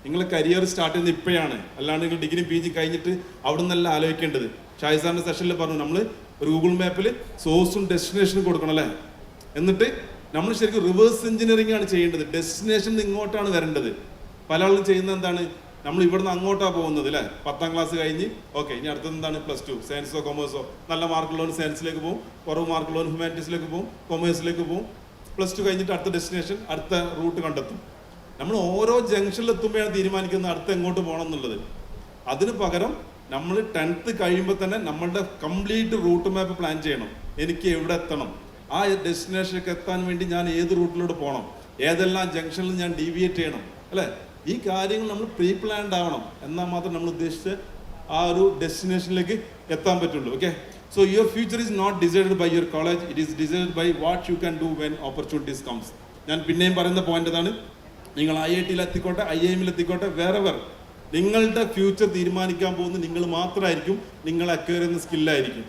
നിങ്ങളെ career start ചെയ്യുന്നത് ഇപ്പോഴാണ്, അല്ലാണ്ട് നിങ്ങൾ ഡിഗ്രി PG കഴിഞ്ഞിട്ട് അവിടെ നിന്നല്ല ആലോചിക്കേണ്ടത്. ഷാഹി സാറിൻ്റെ സെഷനിൽ പറഞ്ഞു നമ്മൾ ഒരു ഗൂഗിൾ മാപ്പിൽ സോഴ്സും ഡെസ്റ്റിനേഷനും കൊടുക്കണം അല്ലേ. എന്നിട്ട് നമ്മൾ ശരിക്കും റിവേഴ്സ് എഞ്ചിനീയറിംഗ് ആണ് ചെയ്യേണ്ടത്. ഡെസ്റ്റിനേഷൻ ഇങ്ങോട്ടാണ് വരേണ്ടത്. പല ആളും ചെയ്യുന്നത് എന്താണ്, നമ്മൾ ഇവിടുന്ന് അങ്ങോട്ടാണ് പോകുന്നത് അല്ലേ. 10ാം ക്ലാസ് കഴിഞ്ഞ് ഓക്കെ ഇനി അടുത്തത് എന്താണ്, +2 സയൻസോ കൊമേഴ്സോ. നല്ല മാർക്കുള്ളവന് സയൻസിലേക്ക് പോകും, കുറവ് മാർക്കുള്ളവന് ഹ്യൂമാനിറ്റീസിലേക്ക് പോകും, കൊമേഴ്സിലേക്ക് പോകും. +2 കഴിഞ്ഞിട്ട് അടുത്ത ഡെസ്റ്റിനേഷൻ, അടുത്ത റൂട്ട് കണ്ടെത്തും. നമ്മൾ ഓരോ ജംഗ്ഷനിൽ എത്തുമ്പോഴാണ് തീരുമാനിക്കുന്നത് അടുത്ത് എങ്ങോട്ട് പോകണം എന്നുള്ളത്. അതിന് പകരം നമ്മൾ 10th കഴിയുമ്പോൾ തന്നെ നമ്മളുടെ കംപ്ലീറ്റ് റൂട്ട് മാപ്പ് പ്ലാൻ ചെയ്യണം. എനിക്ക് എവിടെ എത്തണം, ആ ഡെസ്റ്റിനേഷനിലേക്ക് എത്താൻ വേണ്ടി ഞാൻ ഏത് റൂട്ടിലൂടെ പോകണം, ഏതെല്ലാം ജംഗ്ഷനിൽ ഞാൻ ഡീവിയേറ്റ് ചെയ്യണം അല്ലേ. ഈ കാര്യങ്ങൾ നമ്മൾ പ്രീ പ്ലാൻഡ് ആവണം. എന്നാൽ മാത്രം നമ്മൾ ഉദ്ദേശിച്ച ആ ഒരു ഡെസ്റ്റിനേഷനിലേക്ക് എത്താൻ പറ്റുള്ളൂ. Okay, so your future is not decided by your college, it is decided by what you can do when opportunities comes. ഞാൻ പിന്നെയും പറയുന്ന പോയിന്റ് അതാണ്, നിങ്ങൾ IIT എത്തിക്കോട്ടെ, IIM എത്തിക്കോട്ടെ, വേറെവർ, നിങ്ങളുടെ ഫ്യൂച്ചർ തീരുമാനിക്കാൻ പോകുന്നത് നിങ്ങൾ മാത്രമായിരിക്കും, നിങ്ങൾ അക്വയർ ചെയ്യുന്ന സ്കില്ലായിരിക്കും.